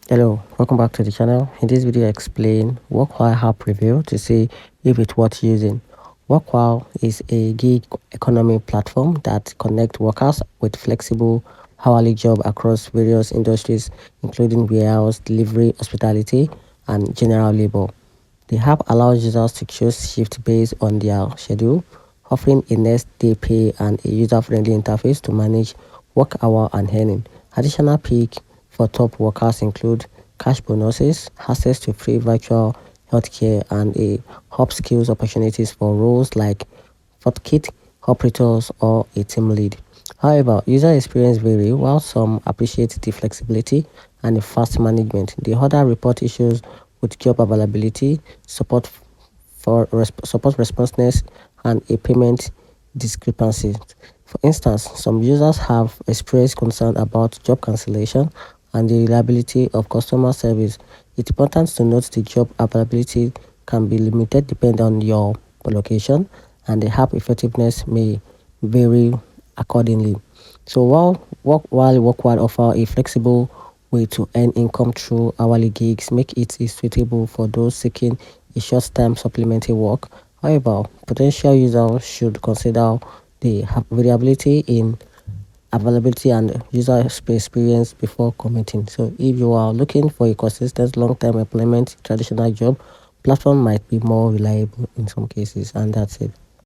Hello, welcome back to the channel. In this video, I explain WORKWHILE app review to see if it's worth using. WORKWHILE is a gig economy platform that connects workers with flexible hourly job across various industries, including warehouse, delivery, hospitality, and general labor. The app allows users to choose shift based on their schedule, offering a next day pay and a user-friendly interface to manage work hour and earning. Additional perks for top workers include cash bonuses, access to free virtual healthcare, and a hub skills opportunities for roles like kit operators or a team lead. However, user experience vary. While some appreciate the flexibility and the fast management, the other report issues with job availability, support responsiveness, and a payment discrepancy. For instance, some users have expressed concern about job cancellation and the reliability of customer service. It's important to note the job availability can be limited depending on your location, and the app effectiveness may vary accordingly. So while WorkWhile offer a flexible way to earn income through hourly gigs, make it suitable for those seeking a short-term supplementary work. However, potential users should consider the variability in availability and user experience before committing. So if you are looking for a consistent long-term employment, traditional job platform might be more reliable in some cases, and that's it.